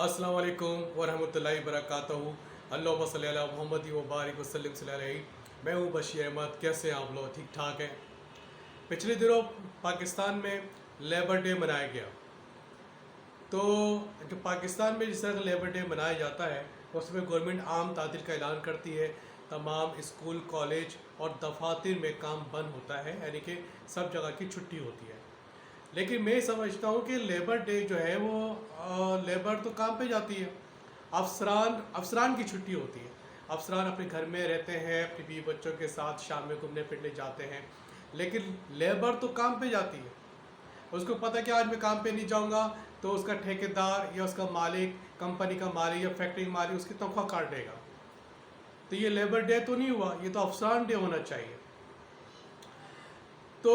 अस्सलाम वालेकुम वरहमतुल्लाहि वबरकातुहू। अल्लाहुम्मा सल्ली अला मुहम्मद व बारिक वसल्लम अलैहि। मैं हूँ बशीर अहमद। कैसे हैं आप लोग? ठीक ठाक हैं। पिछले दिनों पाकिस्तान में लेबर डे मनाया गया। तो जो पाकिस्तान में जिस तरह लेबर डे मनाया जाता है उसमें गवर्नमेंट आम तातील का ऐलान करती है। तमाम स्कूल, कॉलेज और दफातर में काम बंद होता है, यानी कि सब जगह की छुट्टी होती है। लेकिन मैं समझता हूँ कि लेबर डे जो है वो लेबर तो काम पे जाती है, अफसरान की छुट्टी होती है। अफसरान अपने घर में रहते हैं, अपने बीवी बच्चों के साथ शाम में घूमने फिरने जाते हैं, लेकिन लेबर तो काम पे जाती है। उसको पता है कि आज मैं काम पे नहीं जाऊंगा तो उसका ठेकेदार या उसका मालिक, कंपनी का मालिक या फैक्ट्री का मालिक उसकी तनख्वाह काट देगा। तो ये लेबर डे तो नहीं हुआ, ये तो अफसरान डे होना चाहिए। तो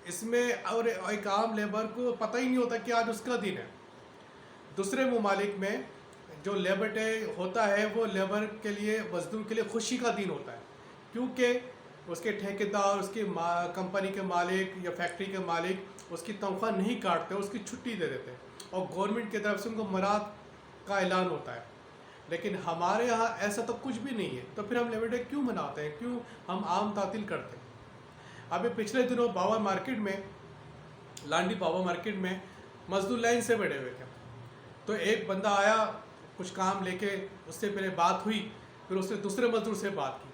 इसमें और एक आम लेबर को पता ही नहीं होता कि आज उसका दिन है। दूसरे ममालिक में जो लेबर डे होता है वो लेबर के लिए, मजदूर के लिए खुशी का दिन होता है, क्योंकि उसके ठेकेदार, उसकी कंपनी के मालिक या फैक्ट्री के मालिक उसकी तनख्वाह नहीं काटते, उसकी छुट्टी दे देते हैं और गवर्नमेंट की तरफ से उनको मराद का ऐलान होता है। लेकिन हमारे यहाँ ऐसा तो कुछ भी नहीं है, तो फिर हम लेबर डे क्यों मनाते हैं, क्यों हम आम तातील करते हैं? अभी पिछले दिनों बाबा मार्केट में, लांडी बाबा मार्केट में मजदूर लाइन से बैठे हुए थे। तो एक बंदा आया कुछ काम लेके, उससे पहले बात हुई, फिर उसने दूसरे मजदूर से बात की।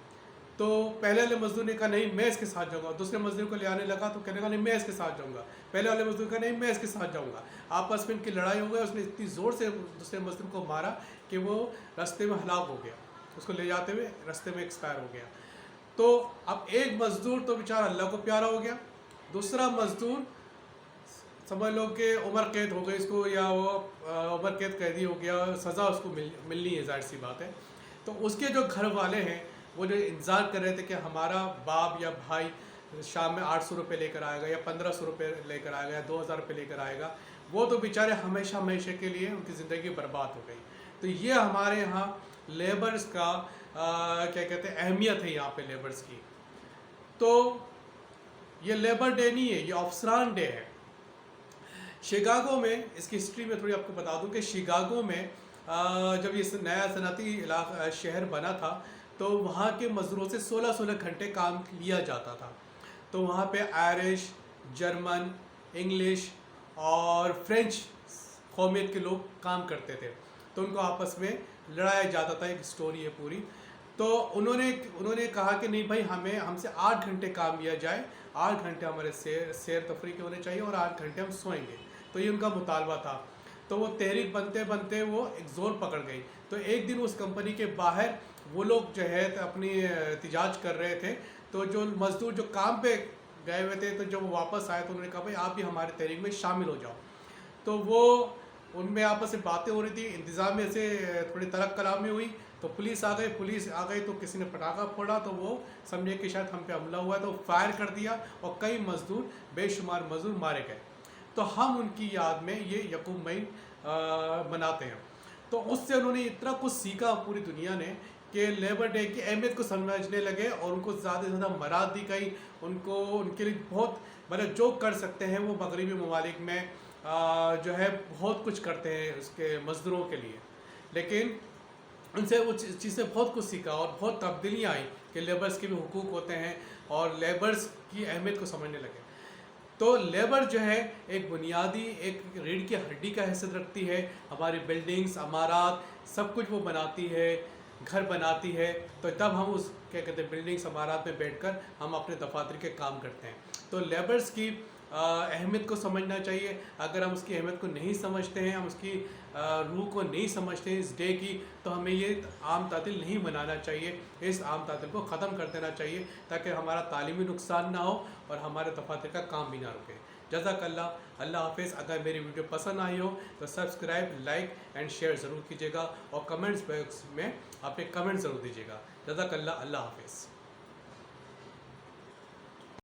तो पहले वाले मजदूर ने कहा नहीं मैं इसके साथ जाऊंगा, दूसरे मजदूर को ले आने लगा तो कहने लगा नहीं मैं इसके साथ जाऊंगा। पहले वाले मजदूर का नहीं मैं इसके साथ जाऊंगा। आपस में इनकी लड़ाई हो गई, उसने इतनी ज़ोर से दूसरे मजदूर को मारा कि वो रास्ते में हलाक हो गया, उसको ले जाते हुए रास्ते में एक्सपायर हो गया। तो अब एक मजदूर तो बेचारा अल्लाह को प्यारा हो गया, दूसरा मजदूर समझ लो कि उम्र कैद हो गई इसको, या वो उम्र कैद कैदी हो गया, सज़ा उसको मिलनी है, जाहिर सी बात है। तो उसके जो घर वाले हैं वो जो इंतज़ार कर रहे थे कि हमारा बाप या भाई शाम में 800 रुपये लेकर आएगा या 1500 रुपये लेकर आएगा या 2000 रुपये लेकर आएगा, वो तो बेचारे हमेशा हमेशा के लिए उनकी ज़िंदगी बर्बाद हो गई। तो ये हमारे यहाँ लेबर्स का क्या कहते हैं, अहमियत है यहाँ पे लेबर्स की। तो ये लेबर डे नहीं है, ये अफसरान डे है। शिकागो में, इसकी हिस्ट्री में थोड़ी आपको बता दूं कि शिकागो में जब ये नया सनती शहर बना था तो वहाँ के मज़दूरों से 16-16 घंटे काम लिया जाता था। तो वहाँ पे आयरिश, जर्मन, इंग्लिश और फ्रेंच कौमियत के लोग काम करते थे। तो उनको आपस में लड़ाया जाता था, एक स्टोरी है पूरी। तो उन्होंने कहा कि नहीं भाई, हमसे 8 घंटे काम लिया जाए, 8 घंटे हमारे सैर तफरी के होने चाहिए और 8 घंटे हम सोएंगे। तो ये उनका मुतालबा था। तो वो तहरीक बनते बनते वो एक ज़ोर पकड़ गई। तो एक दिन उस कंपनी के बाहर वो लोग जो है अपनी एहतजाज कर रहे थे। तो जो मज़दूर जो काम पे गए हुए थे, तो जब वो वापस आए तो उन्होंने कहा भाई आप भी हमारे तहरीक में शामिल हो जाओ। तो वो उनमें आपस में बातें हो रही थी, इंतज़ाम में से थोड़ी तरक कलामी हुई। तो पुलिस आ गई तो किसी ने पटाखा फोड़ा, तो वो समझे कि शायद हम पे हमला हुआ है, तो फायर कर दिया और कई मज़दूर, बेशुमार मज़दूर मारे गए। तो हम उनकी याद में ये यकूम मई मनाते हैं। तो उससे उन्होंने इतना कुछ सीखा पूरी दुनिया ने कि लेबर डे की अहमियत को समझने लगे और उनको ज़्यादा से ज़्यादा मराद दी गई। उनको उनके लिए बहुत मतलब जो कर सकते हैं वो मगरबी ममालिक में जो है बहुत कुछ करते हैं उसके मज़दूरों के लिए। लेकिन उनसे वो चीज़ से बहुत कुछ सीखा और बहुत तब्दीलियाँ आई कि लेबर्स के भी हुकूक होते हैं और लेबर्स की अहमियत को समझने लगे। तो लेबर जो है एक बुनियादी, एक रीढ़ की हड्डी का हैसियत रखती है। हमारी बिल्डिंग्स, इमारत, सब कुछ वो बनाती है, घर बनाती है। तो तब हम उस क्या कहते हैं बिल्डिंग्स, इमारत में बैठकर हम अपने दफातर के काम करते हैं। तो लेबर्स की अहमियत को समझना चाहिए। अगर हम उसकी अहमियत को नहीं समझते हैं, हम उसकी रूह को नहीं समझते हैं इस डे की, तो हमें ये आम तातील नहीं मनाना चाहिए। इस आम तातील को ख़त्म कर देना चाहिए ताकि हमारा तालीमी नुकसान ना हो और हमारे दफातर का काम भी ना रुके। जज़ाकल्लाह। अल्लाह हाफ़िज़। अगर मेरी वीडियो पसंद आई हो तो सब्सक्राइब, लाइक एंड शेयर ज़रूर कीजिएगा और कमेंट्स बॉक्स में अपने कमेंट ज़रूर दीजिएगा। जज़ाकल्लाह। अल्लाह हाफ़िज़।